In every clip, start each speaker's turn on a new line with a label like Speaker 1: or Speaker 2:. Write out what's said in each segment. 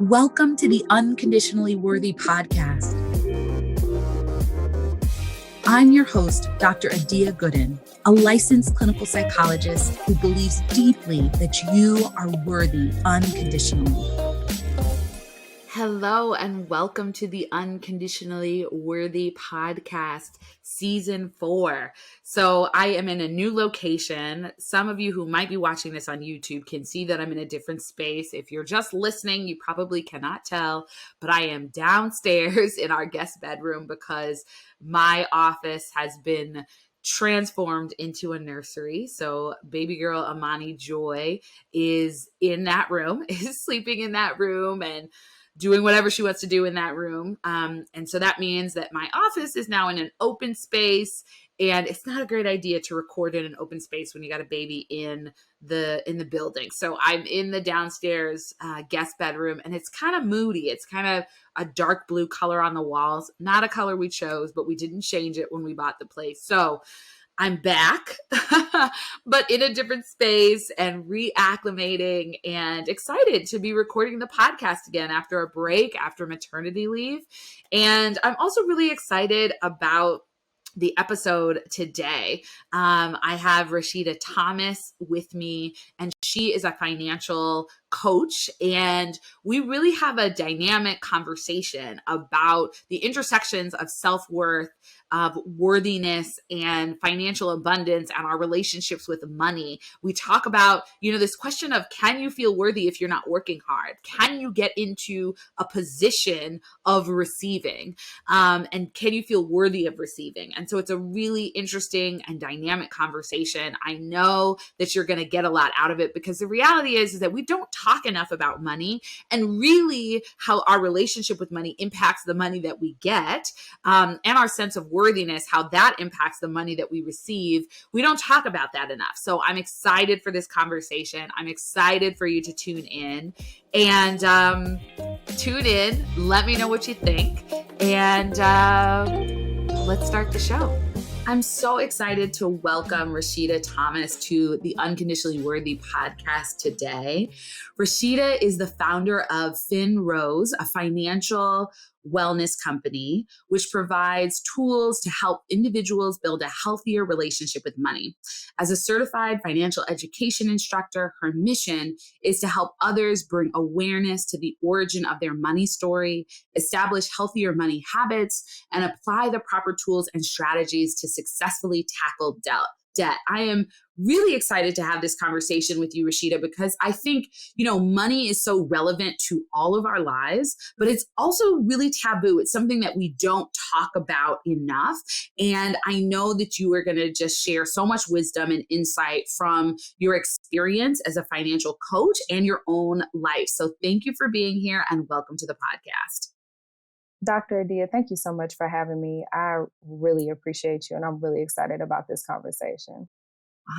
Speaker 1: Welcome to the Unconditionally Worthy Podcast. I'm your host, Dr. Adia Gooden, a licensed clinical psychologist who believes deeply that you are worthy unconditionally. Hello, and welcome to the Unconditionally Worthy Podcast, Season 4. So I am in a new location. Some of you who might be watching this on YouTube can see that I'm in a different space. If you're just listening, you probably cannot tell, but I am downstairs in our guest bedroom because my office has been transformed into a nursery. So baby girl Amani Joy is in that room, is sleeping in that room and doing whatever she wants to do in that room. And so that means that my office is now in an open space, and it's not a great idea to record in an open space when you got a baby in the building. So I'm in the downstairs guest bedroom, and it's kind of moody. It's kind of a dark blue color on the walls, not a color we chose, but we didn't change it when we bought the place. So I'm back, but in a different space and reacclimating and excited to be recording the podcast again after a break, after maternity leave. And I'm also really excited about the episode today. I have Rashida Thomas with me, and she is a financial coach, and we really have a dynamic conversation about the intersections of self-worth, of worthiness, and financial abundance, and our relationships with money. We talk about, this question of, can you feel worthy if you're not working hard? Can you get into a position of receiving? And can you feel worthy of receiving? And so it's a really interesting and dynamic conversation. I know that you're going to get a lot out of it, because the reality is that we don't talk enough about money, and really how our relationship with money impacts the money that we get, and our sense of worthiness, how that impacts the money that we receive. We don't talk about that enough. So I'm excited for this conversation. I'm excited for you to tune in and tune in. Let me know what you think. And let's start the show. I'm so excited to welcome Rashida Thomas to the Unconditionally Worthy Podcast today. Rashida is the founder of FinRose, a financial wellness company, which provides tools to help individuals build a healthier relationship with money. As a certified financial education instructor, her mission is to help others bring awareness to the origin of their money story, establish healthier money habits, and apply the proper tools and strategies to successfully tackle debt. I am really excited to have this conversation with you, Rashida, because I think, money is so relevant to all of our lives, but it's also really taboo. It's something that we don't talk about enough. And I know that you are going to just share so much wisdom and insight from your experience as a financial coach and your own life. So thank you for being here, and welcome to the podcast.
Speaker 2: Dr. Adia, thank you so much for having me. I really appreciate you, and I'm really excited about this conversation.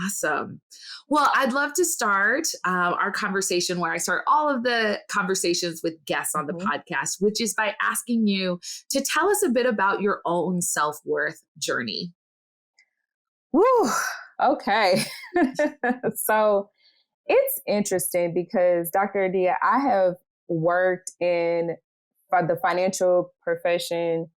Speaker 1: Awesome. Well, I'd love to start our conversation where I start all of the conversations with guests on the podcast, which is by asking you to tell us a bit about your own self-worth journey.
Speaker 2: Woo, okay. So it's interesting because, Dr. Adia, I have worked in the financial profession,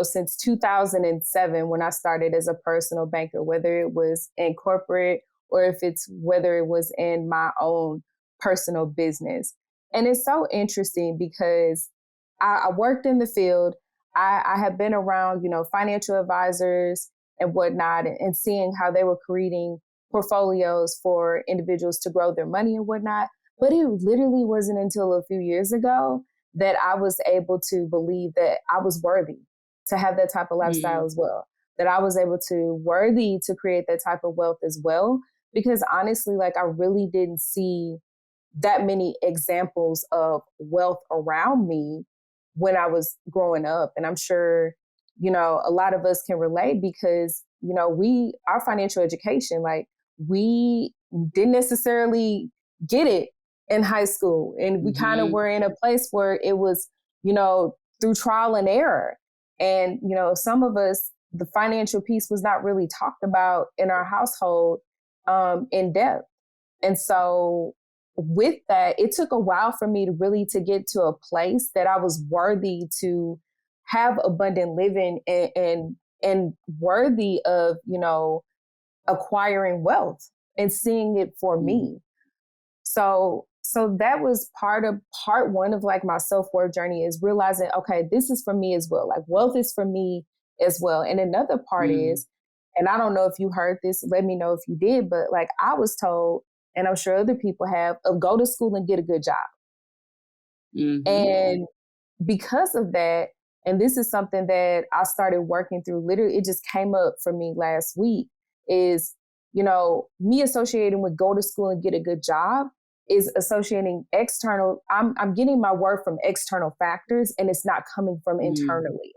Speaker 2: since 2007, when I started as a personal banker, whether it was in corporate or whether it was in my own personal business. And it's so interesting because I worked in the field. I have been around, financial advisors and whatnot, and seeing how they were creating portfolios for individuals to grow their money and whatnot. But it literally wasn't until a few years ago that I was able to believe that I was worthy to have that type of lifestyle as well, that I was able to worthy to create that type of wealth as well. Because honestly, I really didn't see that many examples of wealth around me when I was growing up. And I'm sure, a lot of us can relate because, our financial education, we didn't necessarily get it in high school. And we kind of were in a place where it was, through trial and error. And, some of us, the financial piece was not really talked about in our household in depth. And so with that, it took a while for me to really to get to a place that I was worthy to have abundant living and worthy of, acquiring wealth and seeing it for me. So that was part one of like my self-worth journey, is realizing, okay, this is for me as well. Like wealth is for me as well. And another part is, and I don't know if you heard this, let me know if you did, but like I was told, and I'm sure other people have, of go to school and get a good job. And because of that, and this is something that I started working through, literally, it just came up for me last week, is, me associating with go to school and get a good job is associating external. I'm getting my worth from external factors, and it's not coming from internally.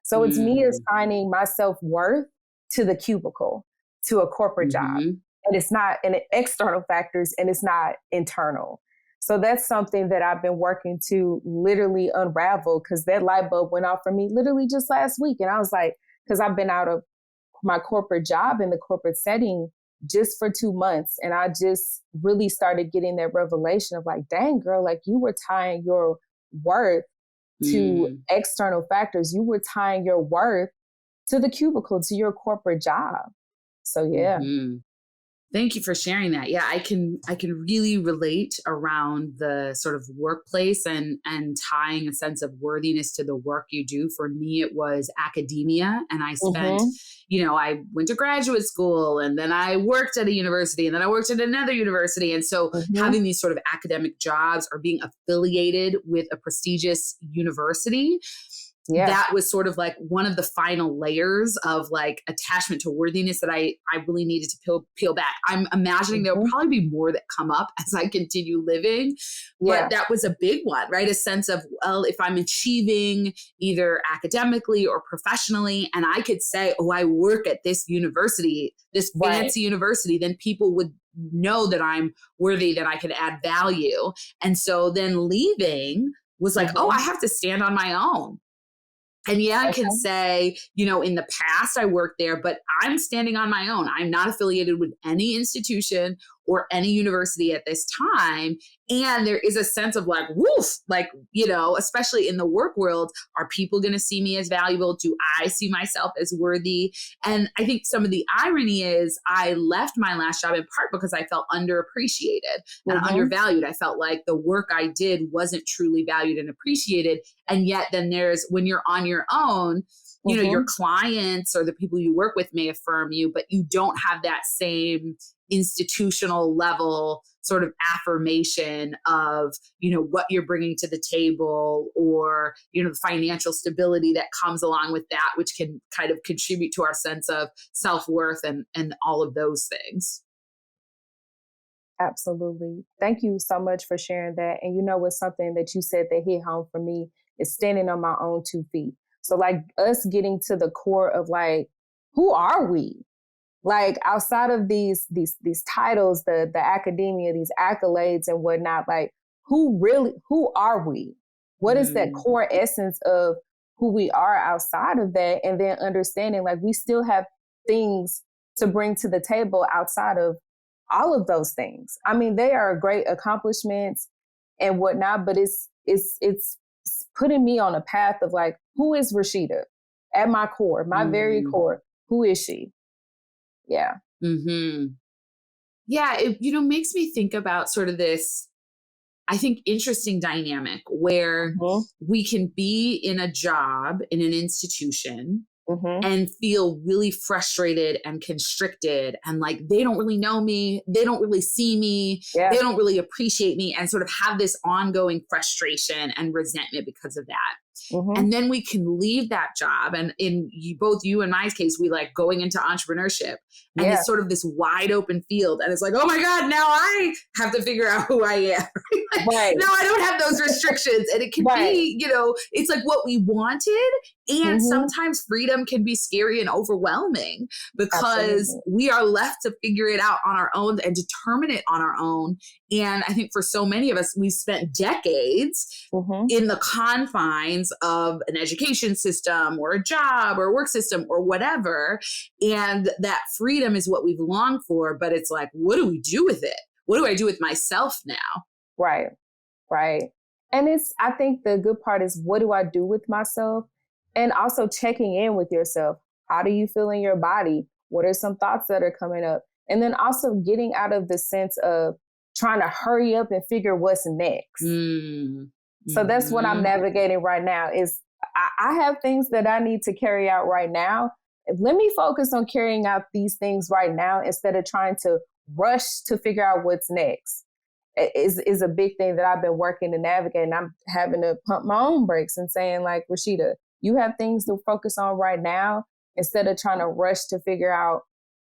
Speaker 2: So it's me assigning my self-worth to the cubicle, to a corporate job. And it's not an external factors, and it's not internal. So that's something that I've been working to literally unravel, because that light bulb went off for me literally just last week. And I was like, because I've been out of my corporate job in the corporate setting just for 2 months. And I just really started getting that revelation of like, dang girl, like you were tying your worth to external factors. You were tying your worth to the cubicle, to your corporate job. So yeah.
Speaker 1: Thank you for sharing that. Yeah, I can really relate around the sort of workplace and tying a sense of worthiness to the work you do. For me, it was academia. And I spent, I went to graduate school, and then I worked at a university, and then I worked at another university. And so having these sort of academic jobs or being affiliated with a prestigious university, that was sort of like one of the final layers of like attachment to worthiness that I really needed to peel back. I'm imagining there'll probably be more that come up as I continue living, but that was a big one, right? A sense of, well, if I'm achieving either academically or professionally, and I could say, oh, I work at this university, this fancy university, then people would know that I'm worthy, that I could add value. And so then leaving was like, oh, I have to stand on my own. And I can say, in the past I worked there, but I'm standing on my own. I'm not affiliated with any institution or any university at this time. And there is a sense of like, woof, like, especially in the work world, are people going to see me as valuable? Do I see myself as worthy? And I think some of the irony is I left my last job in part because I felt underappreciated and undervalued. I felt like the work I did wasn't truly valued and appreciated. And yet then when you're on your own, your clients or the people you work with may affirm you, but you don't have that same institutional level sort of affirmation of, what you're bringing to the table, or, the financial stability that comes along with that, which can kind of contribute to our sense of self-worth and all of those things.
Speaker 2: Absolutely. Thank you so much for sharing that. And what's something that you said that hit home for me is standing on my own 2 feet. So like us getting to the core of like, who are we? Like outside of these titles, the academia, these accolades and whatnot, like who are we? What is that core essence of who we are outside of that? And then understanding like we still have things to bring to the table outside of all of those things. I mean, they are great accomplishments and whatnot, but it's putting me on a path of like, who is Rashida at my core, my very core? Who is she? Yeah.
Speaker 1: Yeah. It, makes me think about sort of this, I think, interesting dynamic where we can be in a job in an institution and feel really frustrated and constricted and like, they don't really know me. They don't really see me. They don't really appreciate me, and sort of have this ongoing frustration and resentment because of that. And then we can leave that job. And in both you and my case, we like going into entrepreneurship, and it's sort of this wide open field. And it's like, oh my God, now I have to figure out who I am. Like, now I don't have those restrictions. And it can be, it's like what we wanted. And sometimes freedom can be scary and overwhelming because we are left to figure it out on our own and determine it on our own. And I think for so many of us, we've spent decades in the confines of an education system or a job or a work system or whatever. And that freedom is what we've longed for. But it's like, what do we do with it? what do I do with myself now?
Speaker 2: Right. Right. And I think the good part is, what do I do with myself? And also checking in with yourself. How do you feel in your body? What are some thoughts that are coming up? And then also getting out of the sense of trying to hurry up and figure what's next.
Speaker 1: Mm-hmm.
Speaker 2: So that's what I'm navigating right now is I have things that I need to carry out right now. Let me focus on carrying out these things right now instead of trying to rush to figure out what's next. Is a big thing that I've been working to navigate. And I'm having to pump my own brakes and saying, like, Rashida, you have things to focus on right now instead of trying to rush to figure out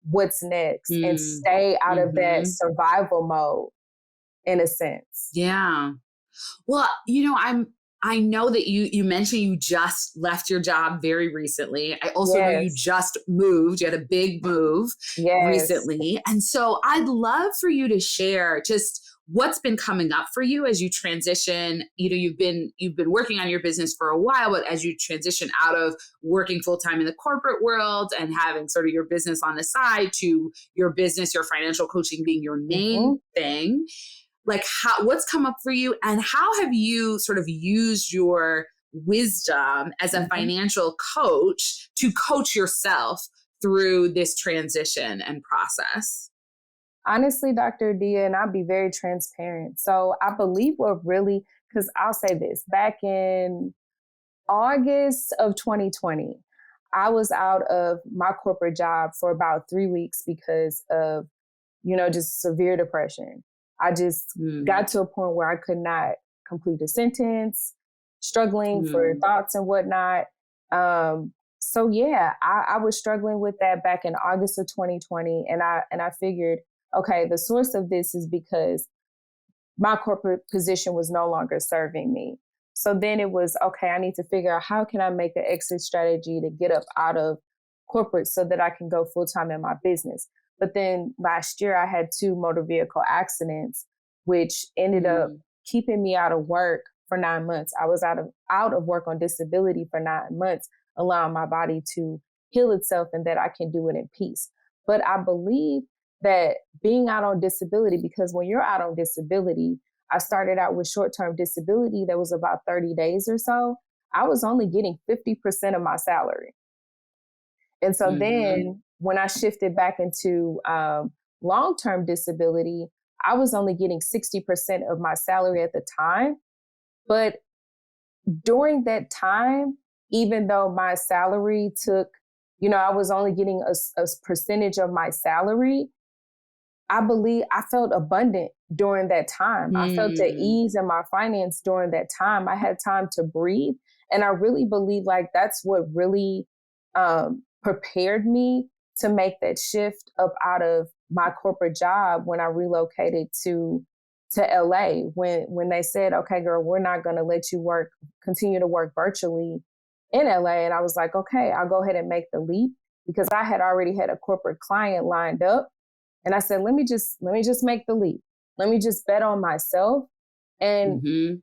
Speaker 2: what's next and stay out of that survival mode, in a sense.
Speaker 1: Yeah. Well, I know that you mentioned you just left your job very recently. I also know you just moved. You had a big move recently. And so I'd love for you to share just what's been coming up for you as you transition. You've been working on your business for a while, but as you transition out of working full-time in the corporate world and having sort of your business on the side to your business, your financial coaching being your main thing, like what's come up for you, and how have you sort of used your wisdom as a financial coach to coach yourself through this transition and process?
Speaker 2: Honestly, Dr. Dia, and I'll be very transparent. So I believe because I'll say this, back in August of 2020, I was out of my corporate job for about 3 weeks because of, just severe depression. I just got to a point where I could not complete a sentence, struggling for thoughts and whatnot. So yeah, I was struggling with that back in August of 2020. And I figured, okay, the source of this is because my corporate position was no longer serving me. So then it was, okay, I need to figure out how can I make an exit strategy to get up out of corporate so that I can go full-time in my business. But then last year I had 2 motor vehicle accidents, which ended up keeping me out of work for 9 months. I was out of work on disability for 9 months, allowing my body to heal itself and that I can do it in peace. But I believe that being out on disability, because when you're out on disability, I started out with short-term disability that was about 30 days or so. I was only getting 50% of my salary. And so then when I shifted back into long-term disability, I was only getting 60% of my salary at the time. But during that time, even though my salary took, I was only getting a percentage of my salary, I believe I felt abundant during that time. I felt at ease in my finance during that time. I had time to breathe. And I really believe like that's what really prepared me to make that shift up out of my corporate job when I relocated to LA, when they said, okay, girl, we're not going to let you continue to work virtually in LA. And I was like, okay, I'll go ahead and make the leap, because I had already had a corporate client lined up. And I said, let me just make the leap. Let me just bet on myself. And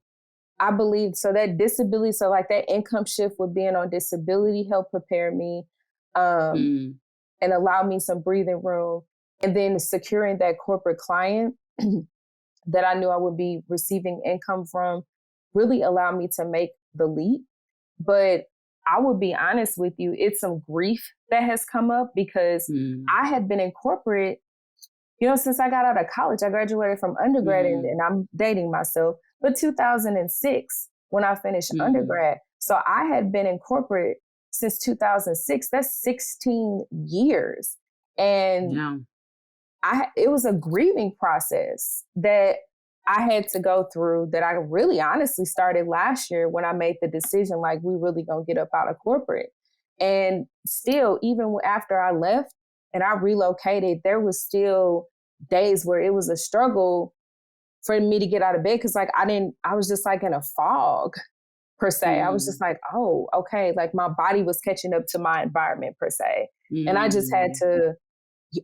Speaker 2: I believed, so that disability, so like that income shift with being on disability helped prepare me and allow me some breathing room. And then securing that corporate client that I knew I would be receiving income from really allowed me to make the leap. But I will be honest with you, it's some grief that has come up because I had been in corporate, since I got out of college. I graduated from undergrad and I'm dating myself, but 2006 when I finished undergrad. So I had been in corporate since 2006. That's 16 years. And it was a grieving process that I had to go through, that I really honestly started last year when I made the decision, like, we really gonna get up out of corporate. And still, even after I left and I relocated, there was still days where it was a struggle for me to get out of bed. Cause like I was just like in a fog per se. I was just like, oh, okay. Like my body was catching up to my environment per se. And I just had to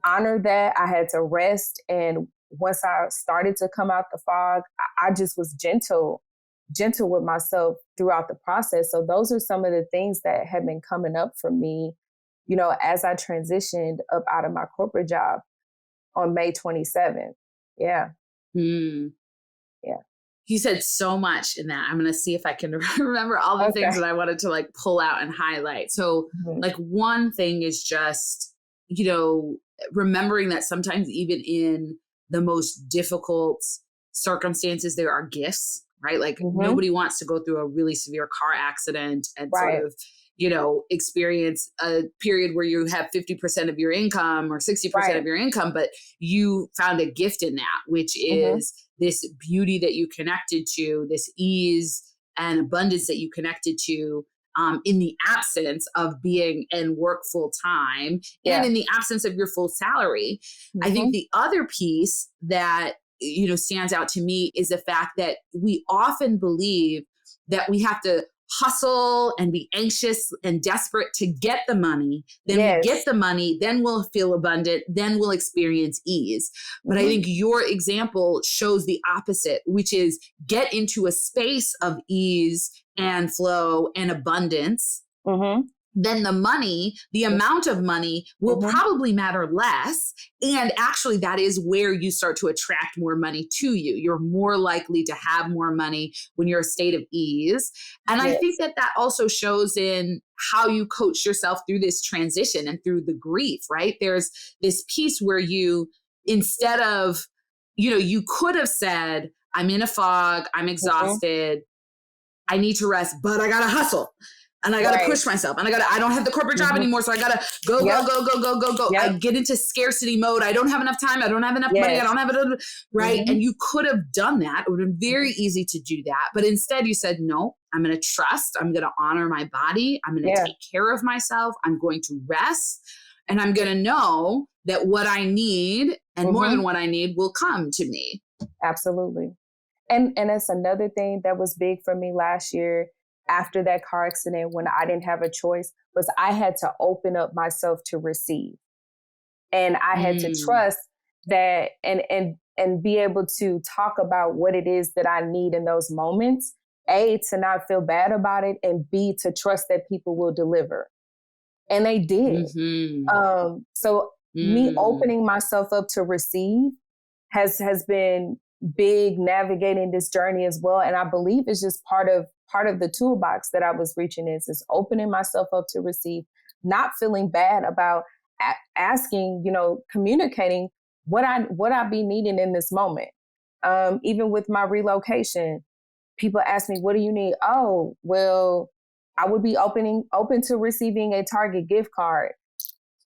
Speaker 2: honor that. I had to rest. And once I started to come out the fog, I just was gentle with myself throughout the process. So those are some of the things that have been coming up for me, as I transitioned up out of my corporate job on May 27th. Yeah.
Speaker 1: Hmm.
Speaker 2: Yeah.
Speaker 1: You said so much in that. I'm going to see if I can remember all the things that I wanted to like pull out and highlight. So like one thing is just, remembering that sometimes even in the most difficult circumstances, there are gifts, right? Like nobody wants to go through a really severe car accident and sort of, experience a period where you have 50% of your income or 60% of your income, but you found a gift in that, which is this beauty that you connected to, this ease and abundance that you connected to in the absence of being in work full time and in the absence of your full salary. I think the other piece that, stands out to me is the fact that we often believe that we have to hustle and be anxious and desperate to get the money. Then we get the money, then we'll feel abundant, then we'll experience ease. But I think your example shows the opposite, which is get into a space of ease and flow and abundance. Then the money, the amount of money will probably matter less. And actually that is where you start to attract more money to you. You're more likely to have more money when you're a state of ease. And I think that also shows in how you coach yourself through this transition and through the grief, right? There's this piece where you, instead of, you could have said, I'm in a fog, I'm exhausted, I need to rest, but I got to hustle. And I got to push myself and I don't have the corporate job anymore. So I got to go. I get into scarcity mode. I don't have enough time. I don't have enough money. I don't have it. Right. And you could have done that. It would have been very easy to do that. But instead you said, no, I'm going to trust. I'm going to honor my body. I'm going to take care of myself. I'm going to rest. And I'm going to know that what I need and more than what I need will come to me.
Speaker 2: Absolutely. And it's another thing that was big for me last year. After that car accident, when I didn't have a choice, was I had to open up myself to receive. And I had to trust that and be able to talk about what it is that I need in those moments. A, to not feel bad about it, and B, to trust that people will deliver. And they did. So me opening myself up to receive has been big navigating this journey as well. And I believe it's just part of the toolbox that I was reaching is opening myself up to receive, not feeling bad about asking, communicating what I be needing in this moment. Even with my relocation, people ask me, what do you need? Oh, well, I would be open to receiving a Target gift card.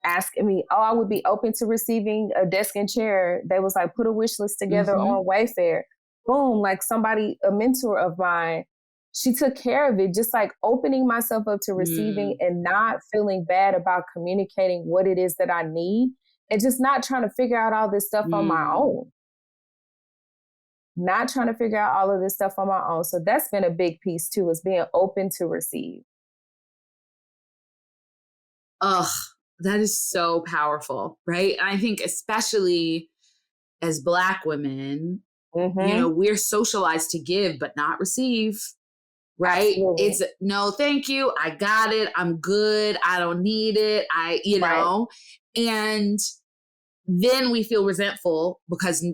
Speaker 2: Asking me, I would be open to receiving a desk and chair. They was like, put a wish list together on Wayfair. Boom, like a mentor of mine, she took care of it, just like opening myself up to receiving and not feeling bad about communicating what it is that I need and just not trying to figure out all this stuff on my own. Not trying to figure out all of this stuff on my own. So that's been a big piece too, is being open to receive.
Speaker 1: Ugh. That is so powerful, right? And I think especially as Black women, we're socialized to give, but not receive, right?
Speaker 2: Absolutely.
Speaker 1: It's no, thank you. I got it. I'm good. I don't need it. And then we feel resentful because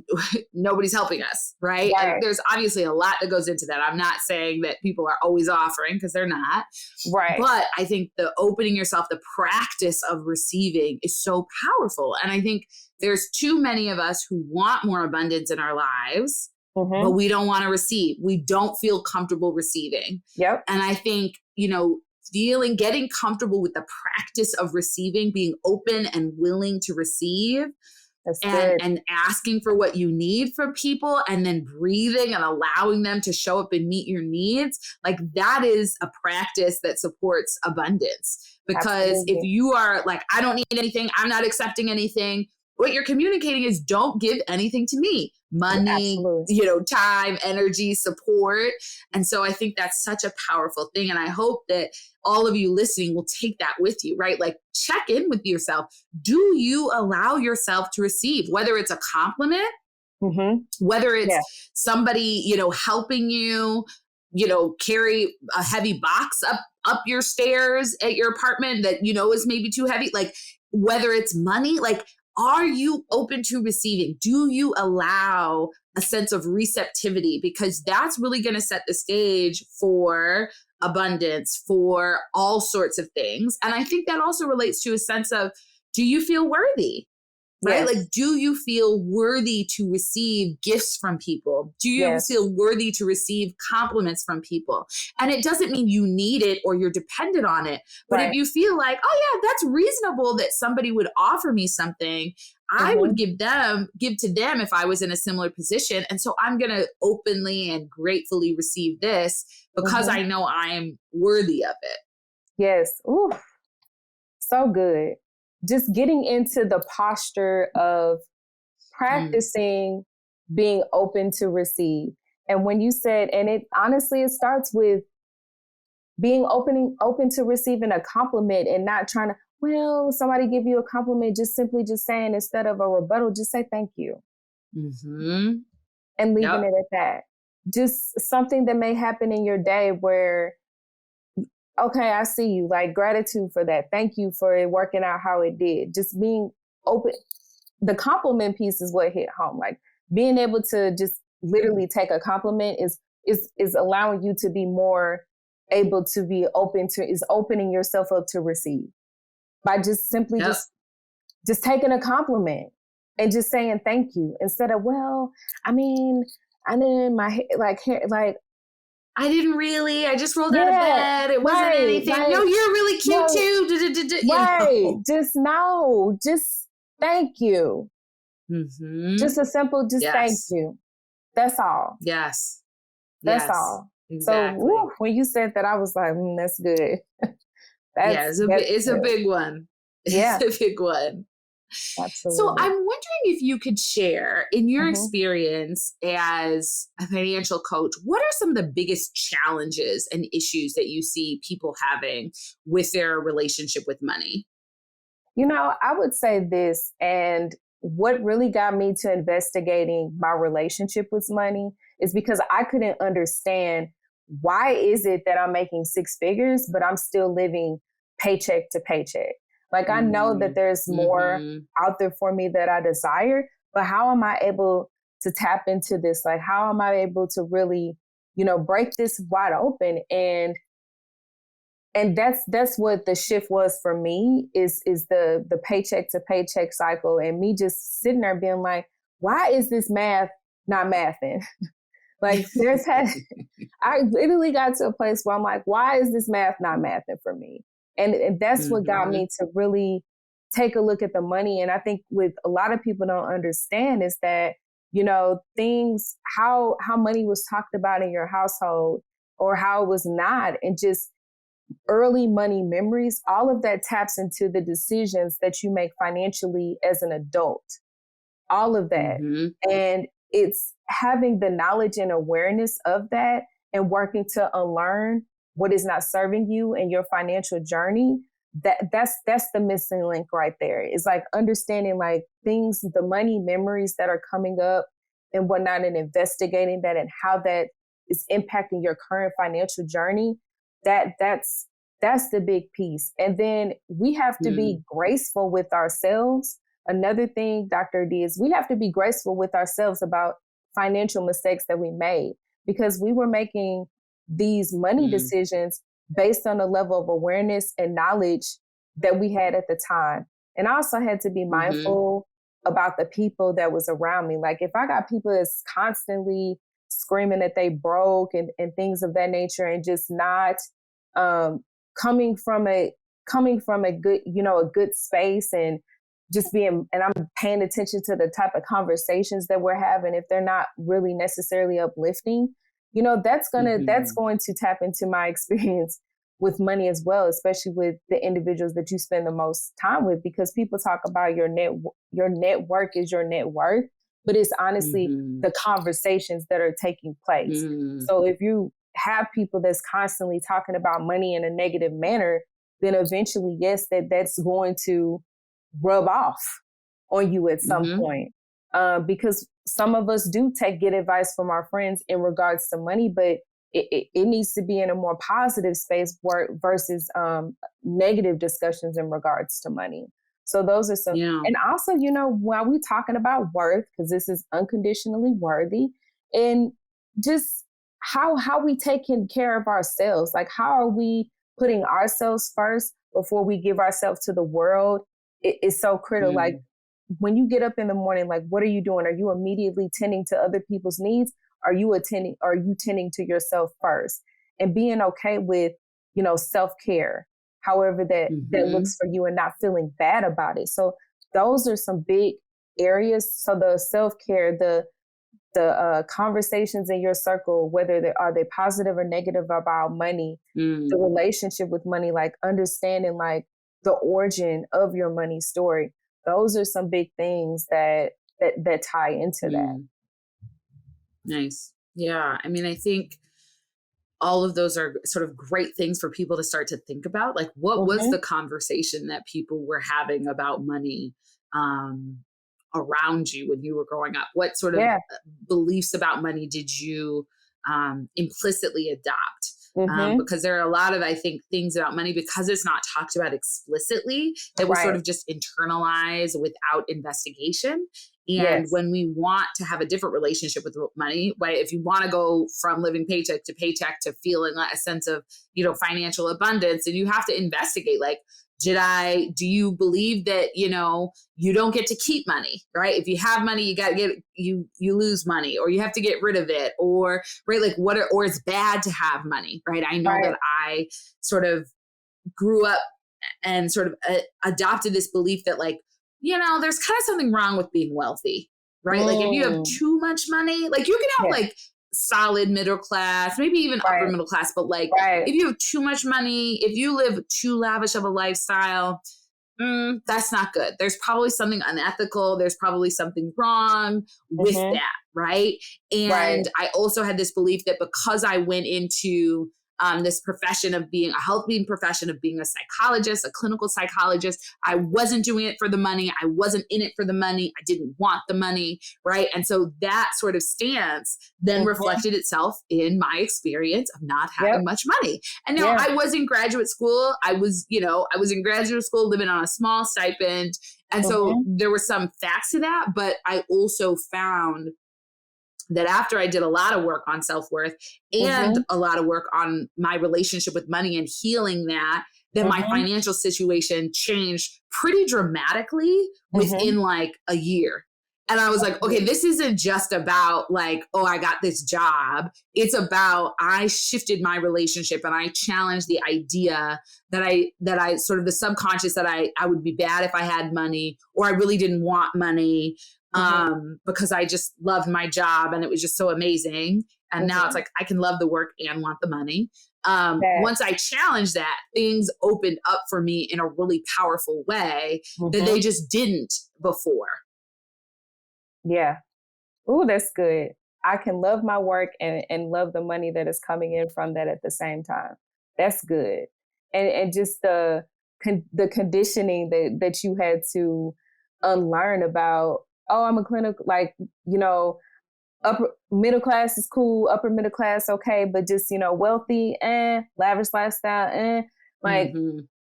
Speaker 1: nobody's helping us, right? And there's obviously a lot that goes into that. I'm not saying that people are always offering because they're not.
Speaker 2: Right.
Speaker 1: But I think the opening yourself, the practice of receiving is so powerful. And I think there's too many of us who want more abundance in our lives, but we don't want to receive. We don't feel comfortable receiving.
Speaker 2: Yep.
Speaker 1: And I think, getting comfortable with the practice of receiving, being open and willing to receive and asking for what you need from people and then breathing and allowing them to show up and meet your needs. Like that is a practice that supports abundance because if you are like, I don't need anything, I'm not accepting anything, what you're communicating is don't give anything to me. Money, time, energy, support. And so I think that's such a powerful thing. And I hope that all of you listening will take that with you, right? Like check in with yourself. Do you allow yourself to receive, whether it's a compliment, whether it's somebody, helping you, carry a heavy box up your stairs at your apartment that, is maybe too heavy, like whether it's money, like are you open to receiving? Do you allow a sense of receptivity? Because that's really going to set the stage for abundance, for all sorts of things. And I think that also relates to a sense of, do you feel worthy? Right?
Speaker 2: Yes.
Speaker 1: Like, do you feel worthy to receive gifts from people? Do you
Speaker 2: Yes.
Speaker 1: feel worthy to receive compliments from people? And it doesn't mean you need it or you're dependent on it. But if you feel like, oh yeah, that's reasonable that somebody would offer me something, I would give to them if I was in a similar position. And so I'm going to openly and gratefully receive this because I know I am worthy of it.
Speaker 2: Yes. Ooh, so good. Just getting into the posture of practicing being open to receive. And when you said, and it honestly, it starts with being open to receiving a compliment and not trying to, well, somebody give you a compliment, just simply just saying, instead of a rebuttal, just say thank you. And leaving it at that. Just something that may happen in your day where, okay, I see you, like gratitude for that. Thank you for it working out how it did. Just being open. The compliment piece is what hit home. Like being able to just literally take a compliment is allowing you to be more able to be is opening yourself up to receive by just simply just taking a compliment and just saying thank you instead of, well, I mean, I didn't
Speaker 1: I didn't really. I just rolled out of bed. It wasn't anything. No, you're really cute too.
Speaker 2: Just thank you. Just a simple, thank you. That's all.
Speaker 1: Yes.
Speaker 2: That's all.
Speaker 1: Exactly.
Speaker 2: So when you said that, I was like, that's good.
Speaker 1: It's a big one. It's a big one.
Speaker 2: Absolutely.
Speaker 1: So I'm wondering if you could share, in your experience as a financial coach, what are some of the biggest challenges and issues that you see people having with their relationship with money?
Speaker 2: I would say this, and what really got me to investigating my relationship with money is because I couldn't understand, why is it that I'm making six figures, but I'm still living paycheck to paycheck? Like, I know that there's more out there for me that I desire, but how am I able to tap into this? Like, how am I able to really, break this wide open? And that's what the shift was for me, is the paycheck to paycheck cycle, and me just sitting there being like, why is this math not mathing? Like, I literally got to a place where I'm like, why is this math not mathing for me? And that's what got me to really take a look at the money. And I think with a lot of people don't understand is that, things, how money was talked about in your household or how it was not, and just early money memories, all of that taps into the decisions that you make financially as an adult, all of that. And it's having the knowledge and awareness of that and working to unlearn what is not serving you in your financial journey. That's the missing link right there. It's like understanding like things, the money memories that are coming up and whatnot, and investigating that and how that is impacting your current financial journey. That's the big piece. And then we have to be graceful with ourselves. Another thing, Dr. D, is we have to be graceful with ourselves about financial mistakes that we made, because we were making these money decisions based on a level of awareness and knowledge that we had at the time. And I also had to be mindful about the people that was around me. Like, if I got people that's constantly screaming that they broke and things of that nature, and just not coming from a good, a good space, and just being, and I'm paying attention to the type of conversations that we're having, if they're not really necessarily uplifting, that's going to tap into my experience with money as well, especially with the individuals that you spend the most time with, because people talk about your network is your net worth, but it's honestly the conversations that are taking place. So if you have people that's constantly talking about money in a negative manner, then eventually, yes, that's going to rub off on you at some point. Because some of us do take good advice from our friends in regards to money, but it needs to be in a more positive space versus negative discussions in regards to money. So those are some,
Speaker 1: Yeah.
Speaker 2: and also, while we're talking about worth, because this is unconditionally worthy, and just how we taking care of ourselves. Like, how are we putting ourselves first before we give ourselves to the world? It's so critical. Like, when you get up in the morning, like, what are you doing? Are you immediately tending to other people's needs? Are you tending to yourself first? And being okay with, self-care, however that looks for you, and not feeling bad about it. So those are some big areas. So the self-care, the conversations in your circle, whether are they positive or negative about money, the relationship with money, like understanding like the origin of your money story. Those are some big things that tie into that.
Speaker 1: Nice. Yeah. I mean, I think all of those are sort of great things for people to start to think about. Like, what was the conversation that people were having about money around you when you were growing up? What sort of beliefs about money did you implicitly adopt? Because there are a lot of, I think, things about money, because it's not talked about explicitly, that we sort of just internalize without investigation. And when we want to have a different relationship with money, if you want to go from living paycheck to feeling a sense of, financial abundance, and you have to investigate, like, do you believe that, you don't get to keep money, right? If you have money, you got to get, you lose money, or you have to get rid of it, or, right, like or it's bad to have money, right? I know that I sort of grew up and sort of adopted this belief that, like, there's kind of something wrong with being wealthy, right? Like, if you have too much money, like, you can have like solid middle class, maybe even upper middle class, but like, if you have too much money, if you live too lavish of a lifestyle, that's not good. There's probably something unethical. There's probably something wrong with that, right? And I also had this belief that because I went into this profession of being a health-being profession of being a psychologist, a clinical psychologist, I wasn't doing it for the money. I wasn't in it for the money. I didn't want the money, right? And so that sort of stance then reflected itself in my experience of not having much money. And now I was in graduate school. I was in graduate school living on a small stipend. And so there were some facts to that, but I also found that after I did a lot of work on self-worth and a lot of work on my relationship with money and healing that, my financial situation changed pretty dramatically within like a year. And I was like, okay, this isn't just about like, oh, I got this job. It's about, I shifted my relationship and I challenged the idea that I sort of the subconscious that I would be bad if I had money, or I really didn't want money. Because I just loved my job and it was just so amazing. And now it's like, I can love the work and want the money. Once I challenged that, things opened up for me in a really powerful way that they just didn't before.
Speaker 2: Yeah. Ooh, that's good. I can love my work and love the money that is coming in from that at the same time. That's good. And just the conditioning that you had to unlearn about, oh, I'm a clinical, like, upper middle class is cool, upper middle class, okay, but just, wealthy and lavish lifestyle and like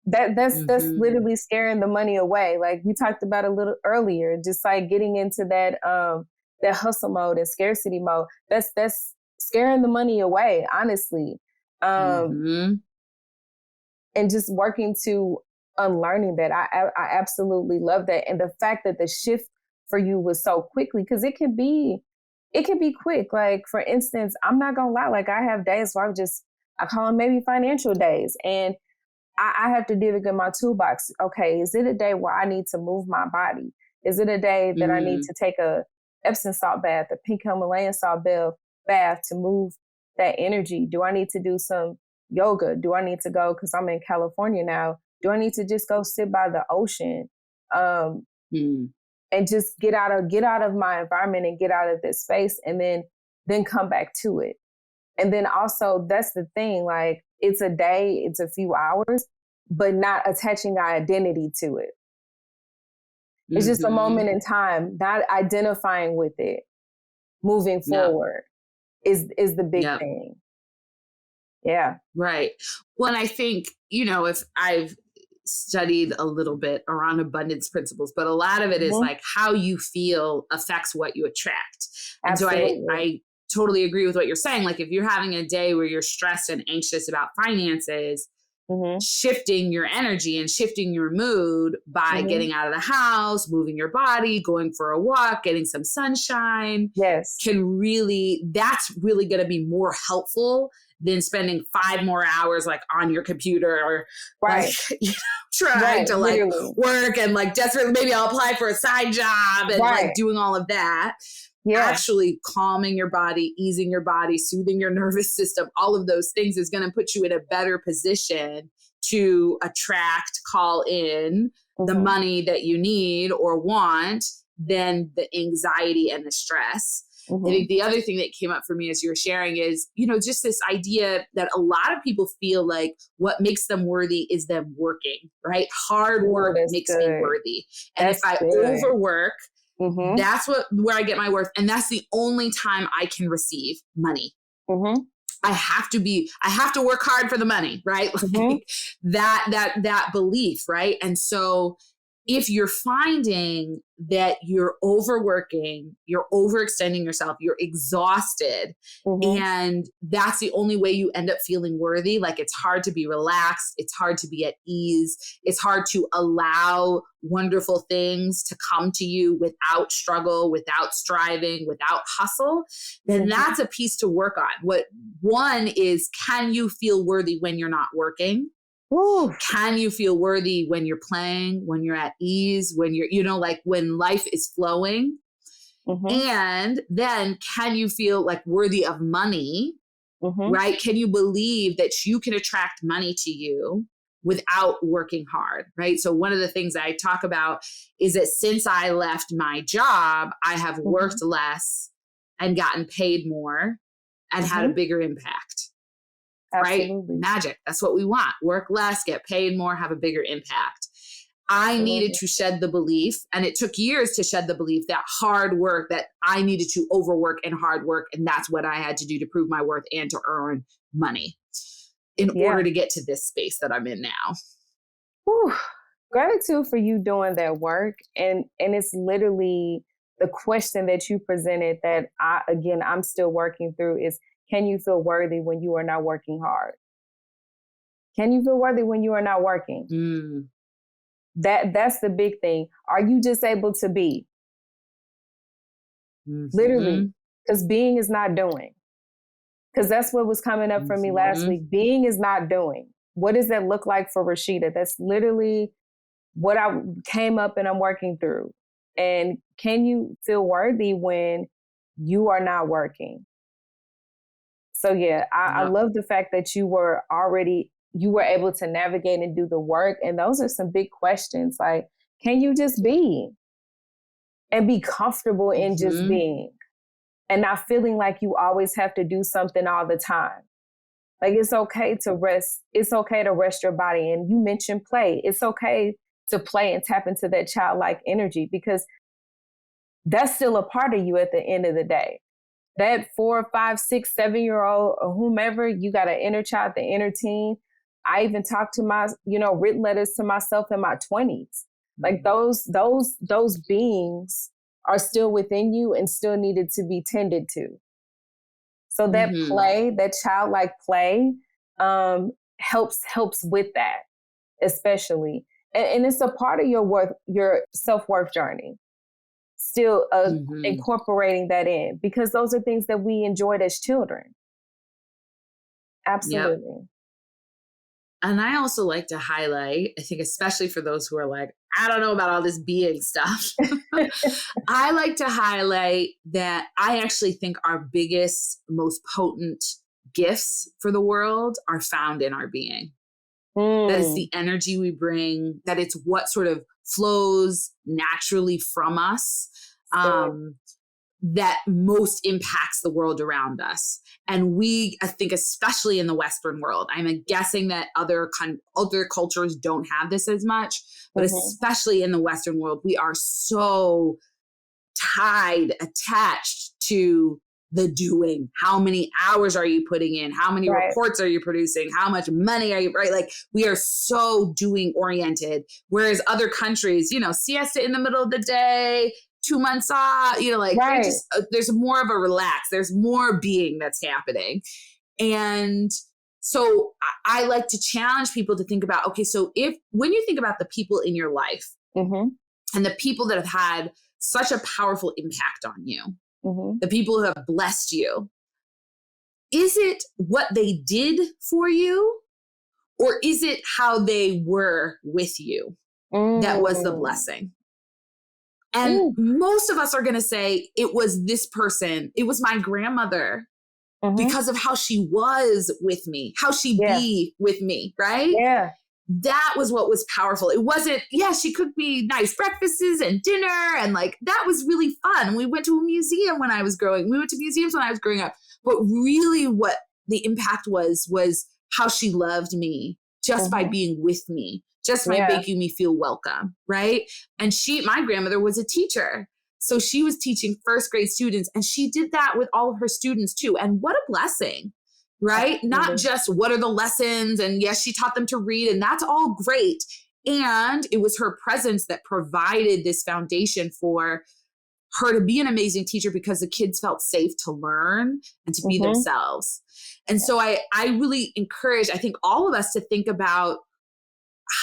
Speaker 2: that's literally scaring the money away. Like we talked about a little earlier, just like getting into that hustle mode and scarcity mode. That's scaring the money away, honestly. And just working to unlearning that. I absolutely love that. And the fact that the shift for you was so quickly, because it can be quick. Like, for instance, I'm not gonna lie, like I have days where I call them maybe financial days, and I have to dig in my toolbox. Okay, is it a day where I need to move my body? Is it a day that I need to take a Epsom salt bath, a pink Himalayan salt bath to move that energy? Do I need to do some yoga? Do I need to go, because I'm in California now, do I need to just go sit by the ocean? And just get out of my environment and get out of this space, and then come back to it. And then also, that's the thing, like it's a day, it's a few hours, but not attaching our identity to it. It's just a moment in time, not identifying with it. Moving forward is the big thing. Yeah.
Speaker 1: Right. Well, and I think, if I've studied a little bit around abundance principles, but a lot of it is like how you feel affects what you attract. And so I totally agree with what you're saying. Like if you're having a day where you're stressed and anxious about finances, shifting your energy and shifting your mood by getting out of the house, moving your body, going for a walk, getting some sunshine, that's really going to be more helpful than spending 5 more hours like on your computer or like, trying to like work and like desperately, maybe I'll apply for a side job and like doing all of that. Actually calming your body, easing your body, soothing your nervous system, all of those things is going to put you in a better position to attract, call in the money that you need or want than the anxiety and the stress. I think the other thing that came up for me as you were sharing is, you know, just this idea that a lot of people feel like what makes them worthy is them working, right? Hard work makes me worthy. And if I overwork, that's where I get my worth. And that's the only time I can receive money. I have to work hard for the money, right? Like that belief, right? And so if you're finding that you're overworking, you're overextending yourself, you're exhausted, and that's the only way you end up feeling worthy, like it's hard to be relaxed, it's hard to be at ease, it's hard to allow wonderful things to come to you without struggle, without striving, without hustle, then that's a piece to work on. One is, can you feel worthy when you're not working? Can you feel worthy when you're playing, when you're at ease, when you're, you know, like when life is flowing? And then can you feel like worthy of money, right? Can you believe that you can attract money to you without working hard, right? So one of the things I talk about is that since I left my job, I have worked less and gotten paid more and had a bigger impact. Right? Magic. That's what we want. Work less, get paid more, have a bigger impact. I needed to shed the belief, and it took years to shed the belief that hard work, that I needed to overwork and hard work. And that's what I had to do to prove my worth and to earn money in order to get to this space that I'm in now.
Speaker 2: Gratitude for you doing that work. And it's literally the question that you presented that I'm still working through is, can you feel worthy when you are not working hard? Can you feel worthy when you are not working? That's the big thing. Are you just able to be? Literally, because being is not doing. Because that's what was coming up for me last week. Being is not doing. What does that look like for Rashida? That's literally what I came up and I'm working through. And can you feel worthy when you are not working? So I love the fact that you were able to navigate and do the work. And those are some big questions. Like, can you just be and be comfortable in just being and not feeling like you always have to do something all the time? Like, it's okay to rest. It's okay to rest your body. And you mentioned play. It's okay to play and tap into that childlike energy, because that's still a part of you at the end of the day. That 4, 5, 6, 7-year-old or whomever, you got an inner child, the inner teen. I even talked to my, written letters to myself in my 20s. Like those beings are still within you and still needed to be tended to. So that play, that childlike play, helps with that, especially. And it's a part of your self-worth journey. Still incorporating that in, because those are things that we enjoyed as children. Absolutely. Yep.
Speaker 1: And I also like to highlight, I think especially for those who are like, I don't know about all this being stuff. I like to highlight that I actually think our biggest, most potent gifts for the world are found in our being. That is the energy we bring, that it's what sort of flows naturally from us, that most impacts the world around us. And I think, especially in the Western world, I'm guessing that other cultures don't have this as much, but especially in the Western world, we are so attached to the doing. How many hours are you putting in? How many reports are you producing? How much money are you, right? Like we are so doing oriented. Whereas other countries, siesta in the middle of the day, 2 months off, like there's more of a relax. There's more being that's happening. And so I like to challenge people to think about, okay, so when you think about the people in your life and the people that have had such a powerful impact on you, the people who have blessed you, is it what they did for you, or is it how they were with you that was the blessing? And most of us are going to say it was this person. It was my grandmother because of how she was with me, how she be with me, right?
Speaker 2: Yeah.
Speaker 1: That was what was powerful. It wasn't, she cooked me nice breakfasts and dinner. And like, that was really fun. We went to a museum when I was we went to museums when I was growing up. But really what the impact was how she loved me just by being with me, just by making me feel welcome. Right. And my grandmother was a teacher. So she was teaching first grade students, and she did that with all of her students too. And what a blessing. Right? Not just what are the lessons, and yes, she taught them to read, and that's all great. And it was her presence that provided this foundation for her to be an amazing teacher because the kids felt safe to learn and to be themselves. And so I really encourage, I think, all of us to think about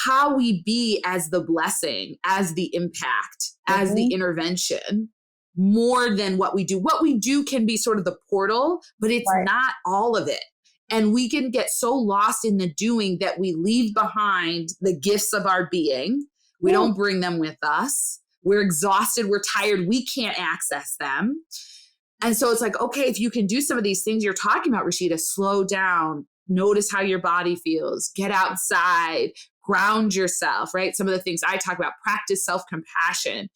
Speaker 1: how we be as the blessing, as the impact, as the intervention, more than what we do. What we do can be sort of the portal, but it's not all of it. And we can get so lost in the doing that we leave behind the gifts of our being. We don't bring them with us. We're exhausted. We're tired. We can't access them. And so it's like, okay, if you can do some of these things you're talking about, Rashida, slow down, notice how your body feels, get outside, ground yourself, right? Some of the things I talk about, practice self-compassion.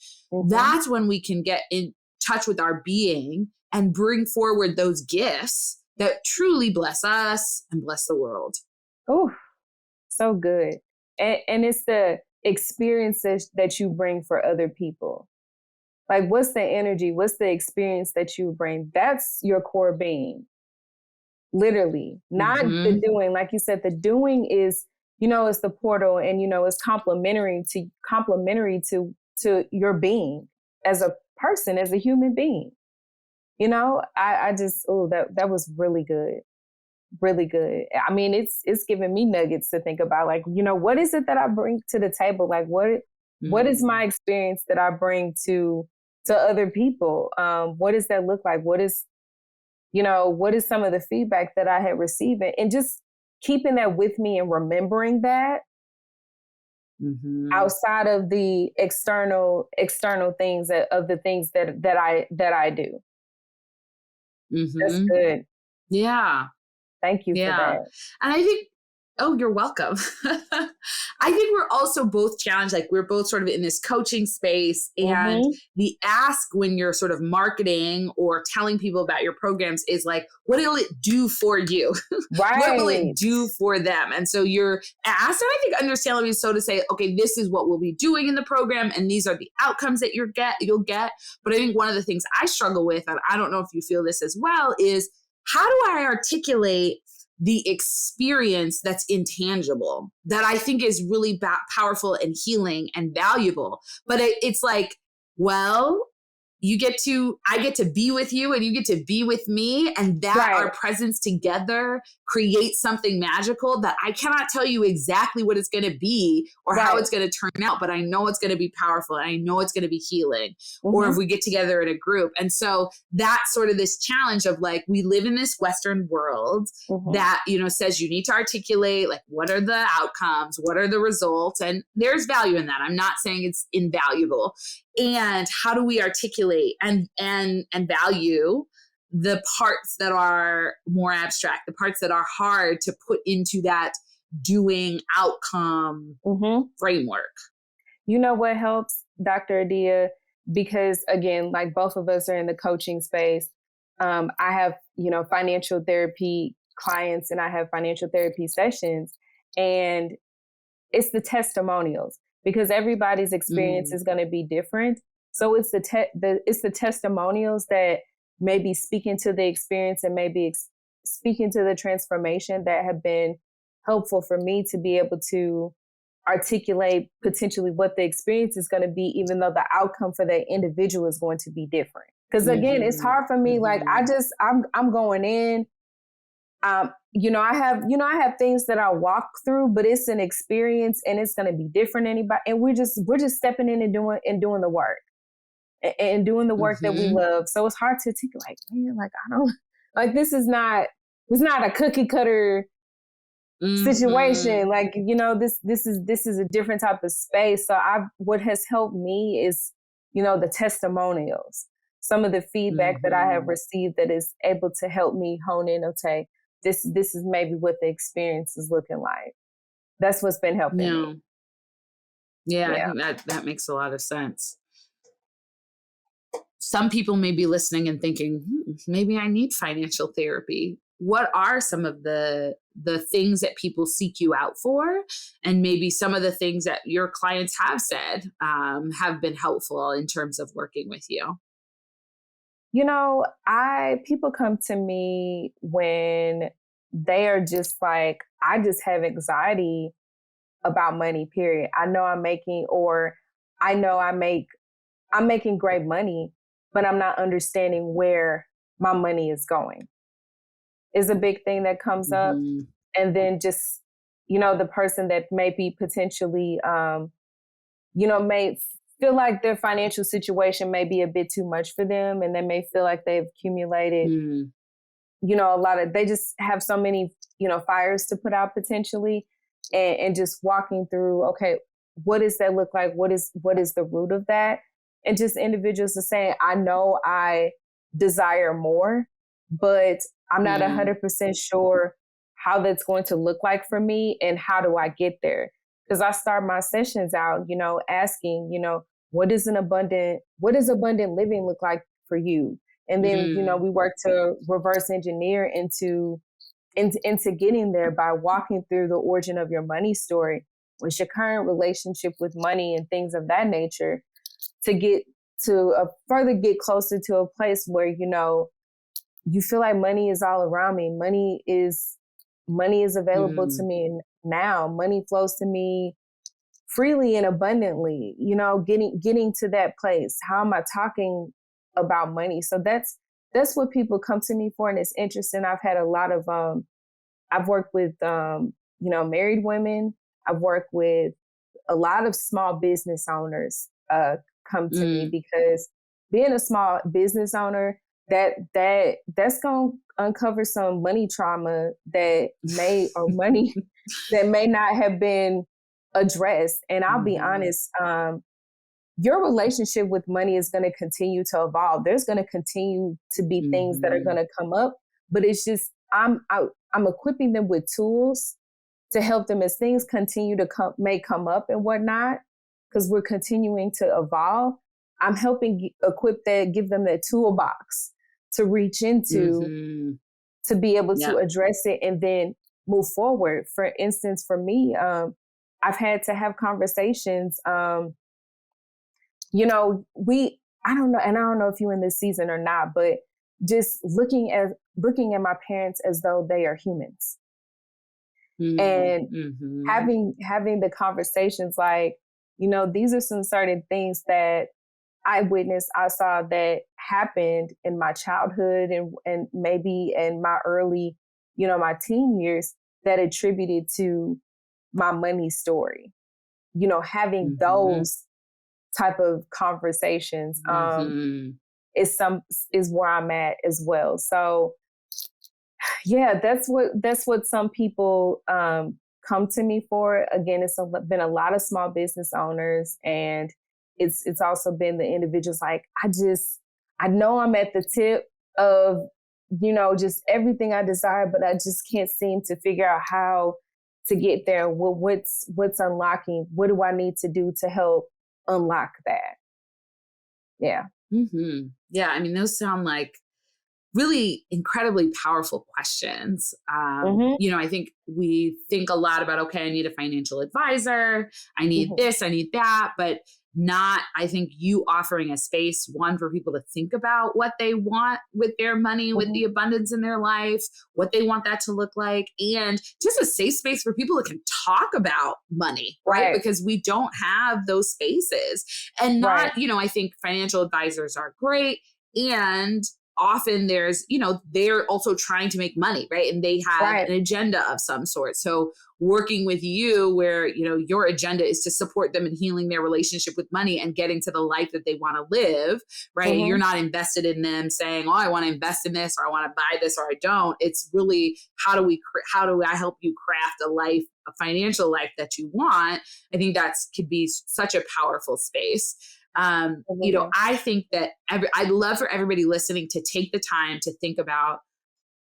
Speaker 1: That's when we can get in touch with our being and bring forward those gifts that truly bless us and bless the world.
Speaker 2: Oh, so good. And it's the experiences that you bring for other people. Like, what's the energy? What's the experience that you bring? That's your core being. Literally, not the doing. Like you said, the doing is, it's the portal, and, it's complementary to your being as a person, as a human being. I just, that was really good. Really good. I mean, it's giving me nuggets to think about, like, what is it that I bring to the table? Like, what is my experience that I bring to other people? What does that look like? What is some of the feedback that I had received, and just keeping that with me and remembering that outside of the external things of the things that I do. That's good.
Speaker 1: Yeah.
Speaker 2: Thank you for that.
Speaker 1: And I think, you're welcome. I think we're also both challenged. Like, we're both sort of in this coaching space, and the ask when you're sort of marketing or telling people about your programs is like, what will it do for you?
Speaker 2: Right.
Speaker 1: What will it do for them? And so you're asked, and I think understandably so, to say, okay, this is what we'll be doing in the program, and these are the outcomes that you'll get. But I think one of the things I struggle with, and I don't know if you feel this as well, is how do I articulate the experience that's intangible, that I think is really powerful and healing and valuable? But it's like, well, I get to be with you, and you get to be with me, and that our presence together creates something magical that I cannot tell you exactly what it's going to be or how it's going to turn out, but I know it's going to be powerful, and I know it's going to be healing. Or if we get together in a group. And so that's sort of this challenge of, like, we live in this Western world that, says you need to articulate, like, what are the outcomes? What are the results? And there's value in that. I'm not saying it's invaluable. And how do we articulate and value the parts that are more abstract, the parts that are hard to put into that doing outcome framework?
Speaker 2: You know what helps, Dr. Adia? Because, again, like, both of us are in the coaching space. I have, financial therapy clients, and I have financial therapy sessions, and it's the testimonials, because everybody's experience is going to be different. So it's the testimonials that maybe speaking to the experience and maybe speaking to the transformation that have been helpful for me to be able to articulate potentially what the experience is going to be, even though the outcome for that individual is going to be different. Because again, it's hard for me. Like I'm going in. I have things that I walk through, but it's an experience and it's going to be different than anybody. And we're just stepping in and doing the work and doing the work that we love. So it's hard to articulate, man, like, I don't like, it's not a cookie cutter situation. Like, this is a different type of space. So what has helped me is, the testimonials, some of the feedback that I have received that is able to help me hone in, okay, this is maybe what the experience is looking like. That's what's been helping me.
Speaker 1: Yeah, I think that makes a lot of sense. Some people may be listening and thinking, maybe I need financial therapy. What are some of the things that people seek you out for? And maybe some of the things that your clients have said have been helpful in terms of working with you?
Speaker 2: People come to me when they are just like, I just have anxiety about money, period. I know I'm making great money, but I'm not understanding where my money is going, is a big thing that comes up. And then just, the person that may be potentially, may feel like their financial situation may be a bit too much for them. And they may feel like they've accumulated, they just have so many, fires to put out potentially, and just walking through, okay, what does that look like? What is the root of that? And just individuals are saying, I know I desire more, but I'm not 100% sure how that's going to look like for me and how do I get there? Because I start my sessions out, asking, what does abundant living look like for you? And then, we work to reverse engineer into getting there by walking through the origin of your money story, what's your current relationship with money and things of that nature, to get to further get closer to a place where, you feel like money is all around me. Money is available to me now. Money flows to me freely and abundantly, getting to that place. How am I talking about money? So that's what people come to me for. And it's interesting. I've had a lot of, I've worked with, married women. I've worked with a lot of small business owners, come to me, because being a small business owner, that's going to uncover some money trauma that may not have been addressed. And I'll be honest, your relationship with money is going to continue to evolve. There's going to continue to be things that are going to come up, but it's just, I'm equipping them with tools to help them as things continue to come up and whatnot, because we're continuing to evolve. I'm helping give them that toolbox to reach into, to be able to address it and then move forward. For instance, for me, I've had to have conversations, I don't know, and I don't know if you're in this season or not, but just looking at my parents as though they are humans, and having the conversations like, these are some certain things that I witnessed, I saw that happened in my childhood and maybe in my early, my teen years, that attributed to my money story. Having those type of conversations is where I'm at as well. So yeah, that's what some people come to me for. Again, it's been a lot of small business owners, and it's also been the individuals like, I know I'm at the tip of, just everything I desire, but I just can't seem to figure out how to get there. What's unlocking? What do I need to do to help unlock that? Yeah.
Speaker 1: Yeah. I mean, those sound like really incredibly powerful questions. I think we think a lot about, okay, I need a financial advisor. I need this, I need that. But not, I think you offering a space, one, for people to think about what they want with their money, with the abundance in their life, what they want that to look like, and just a safe space for people that can talk about money, right? Because we don't have those spaces. And not, I think financial advisors are great. And often there's, they're also trying to make money, right? And they have an agenda of some sort. So working with you where, your agenda is to support them in healing their relationship with money and getting to the life that they want to live, right? You're not invested in them saying, oh, I want to invest in this, or I want to buy this, or I don't. It's really, how do I help you craft a financial life that you want? I think could be such a powerful space. I think that I'd love for everybody listening to take the time to think about,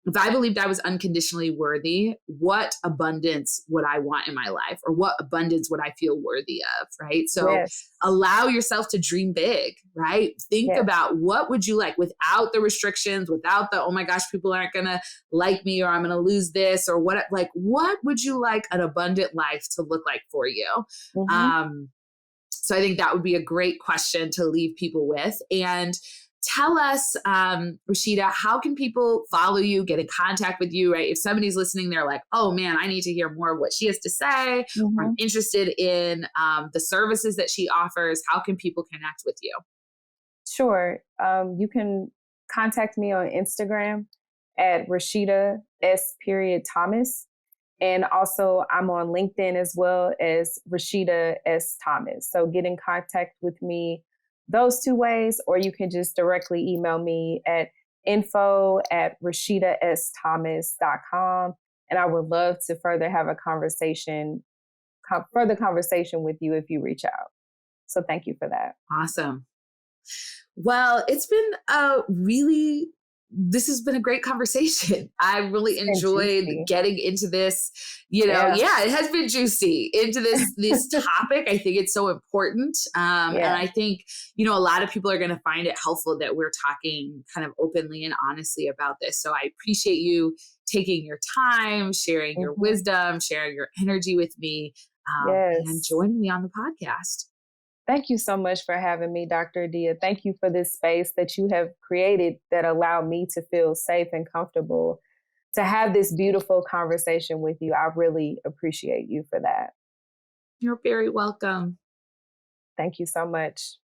Speaker 1: if I believed I was unconditionally worthy, what abundance would I want in my life, or what abundance would I feel worthy of, right? So allow yourself to dream big, right? Think about, what would you like without the restrictions, without the, oh my gosh, people aren't going to like me, or I'm going to lose this, or what would you like an abundant life to look like for you? So I think that would be a great question to leave people with. And tell us, Rashida, how can people follow you, get in contact with you, right? If somebody's listening, they're like, oh man, I need to hear more of what she has to say. Or I'm interested in the services that she offers. How can people connect with you?
Speaker 2: Sure. You can contact me on Instagram at Rashida S. Thomas. And also I'm on LinkedIn as well as Rashida S. Thomas. So get in contact with me those two ways, or you can just directly email me at info@RashidaSThomas.com. And I would love to further have a conversation with you if you reach out. So thank you for that.
Speaker 1: Awesome. Well, this has been a great conversation. I really enjoyed getting into this, it has been juicy into this topic. I think it's so important. And I think, a lot of people are going to find it helpful that we're talking kind of openly and honestly about this. So I appreciate you taking your time, sharing your wisdom, sharing your energy with me, and joining me on the podcast.
Speaker 2: Thank you so much for having me, Dr. Adia. Thank you for this space that you have created that allowed me to feel safe and comfortable to have this beautiful conversation with you. I really appreciate you for that.
Speaker 1: You're very welcome.
Speaker 2: Thank you so much.